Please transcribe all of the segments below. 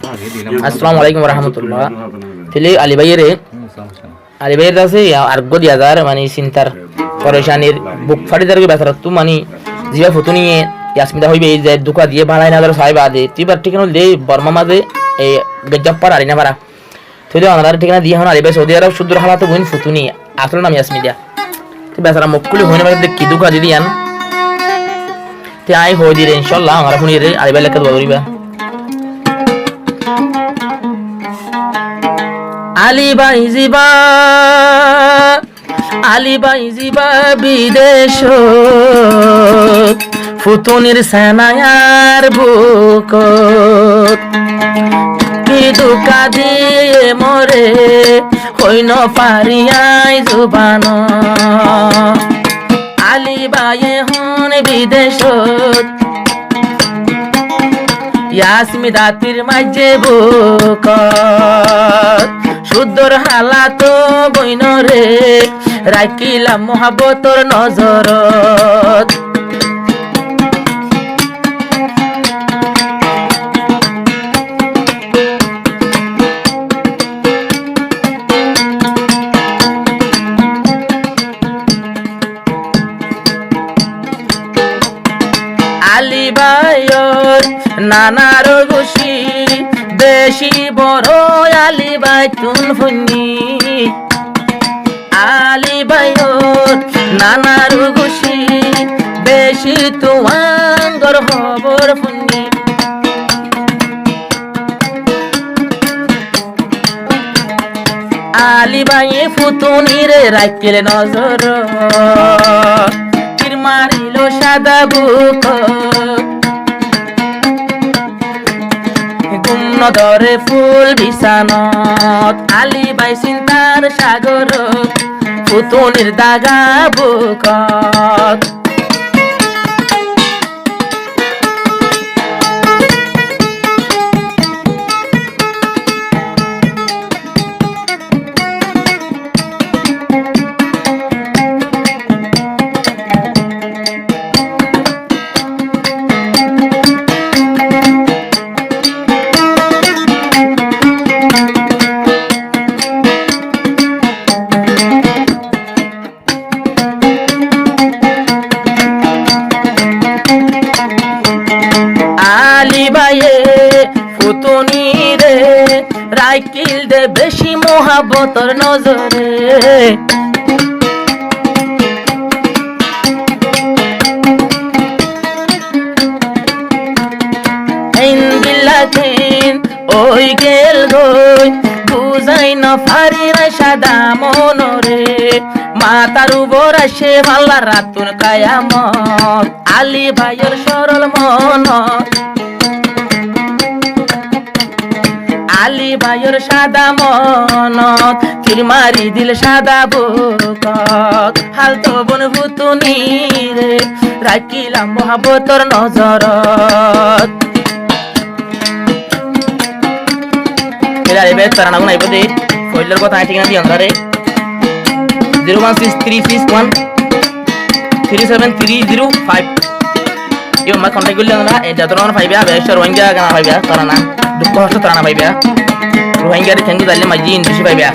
আসসালামু আলাইকুম রহমতুল্লাহ। ফিলি আলিবাইয়ের আছে আর্গ দিয়া যার মানে চিন্তার পরেশানির বুক ফাটি যার বেচারা তু মানে জিবা ফুটু নিয়ে ইয়াসমিতা হইবে এই যে দুকা দিয়ে ভাড়াই না ধর সাহেব আদে তুইবার ঠিকানা দে বর্মা মাঝে এই গজ্জাপ্পার আরিনা ভাড়া তুই অনার ঠিকানা দিয়ে হন আলিবাই সৌদি আরব শুদ্ধ হালাতে বইন ফুটু নিয়ে আসল নাম ইয়াসমিতা তুই বেচারা মুখকুলি হইনে বাকি কি দুকা দিদি আন তুই আই হই দিরে ইনশাল্লাহ আমার শুনি রে আলিবাই লেখা দোয়া করিবা। আলিবাই জিবা বিদেশ ফুতুনির সেনায়ার বুক কি দুকা দিয়ে মরে হইন পারিয়াই জুবান আলিবাই হন বিদেশ ইয়াসমি দাতির মাঝে বুক শুদ্ধর হালাত বইন রে রাখিলাম মহাবতর নজরত আলিবাইর নানার গুছি বেশি বড় আলিবাই তুন ফুনি আলিবাইর নানার গুছি বেশি তুয়াঙ্গর খবর ফুনি আলিবাই ফুতুনিরে রাখিলে নজর তীর মারিল সাদা বুক গুমনদরে ফুল বিছানত আলিবাই চিন্তার সাগর ফুতুনির দাগা বুকত ফুতুনিরে রাইকিল দে বেশি মোহাবতর নজরে ওই গেল গই বুঝাই না ফারি সাদা মনরে মাতার উপর আসে ভাল্লা রাতুন কায়ামত আলি ভাইয়ের সরল মন আলি ভাইয়ের সাদা মনত তীর মারি দিল সাদা বুকত হালতো বন ফুতুনি রে রাখিলাম মহাবতর নজরত এবে তারা নাইব দে ফইলের কথা ঠিকানা দিয়ে আন্দারে 01636137305 ইও মা কন্টাক্ট করলে না এটা তো না পাইবা বেশ রোহিঙ্গা গানা পাইবা তারা না দুঃখ কষ্ট তারা না পাইবা রোহিঙ্গার থেঙ্গু দাইলে মাঝি ইংলিশ পাইবা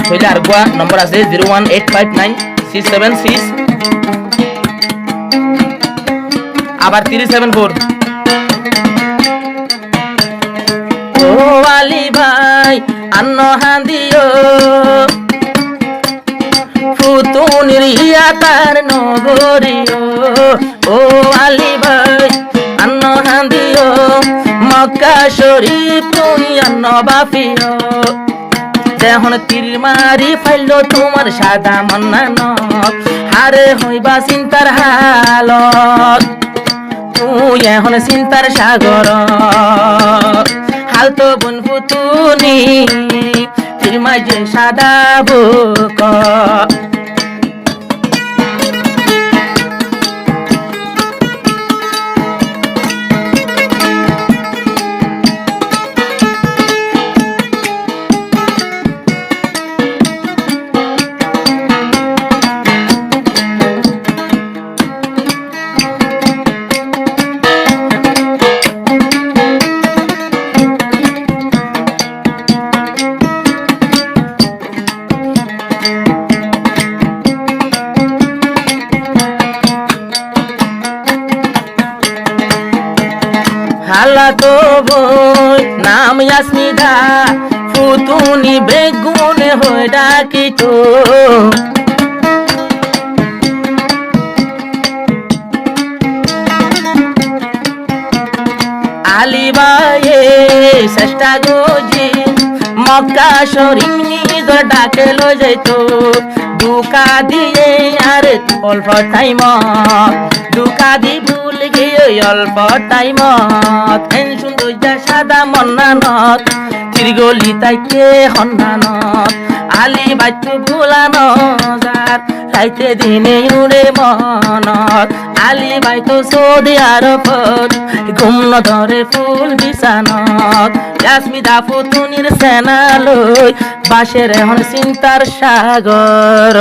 হইলে আর কোয়া নম্বর আছে 0185967 আবার 374 ও আলি ভাই আন্ন হান্দিও ফুতুনির ইয়াতার নগরিও ও আলি ভাই আন্ন হান্দিও মক্কা শরীফ তুই আন্ন বাফিও যেহন তীর মারি ফাইল তোমার সাদা মন্নান হারে হইবা চিন্তার হালত তুই এখন চিন্তার সাগর হালতো বন ফুতুনি তীর মাঝে সাদা বুক ফুতুনি বেগুনে হয়ে ডাকিত আলিবায়ে চেষ্টা গজি মক্কা শরীফ নিজর ডাকে লই যাইতো দুকা দিয়ে আর অল্প টাইমত দুকা দি ভুল গিয়ে অল্প টাইমত এন সুন্দর সাদা মন্নানত চিরগলি তাইকে সন্ধানত আলি বাইতো ভুলানো যার রাইতে দিনে উড়ে মনত আলি বাইতো সৌদি আরবত ঘুম নধরে ফুল বিছানত ইয়াসমিদা ফুতুনির সেনা লই বাসের এখন চিন্তার সাগর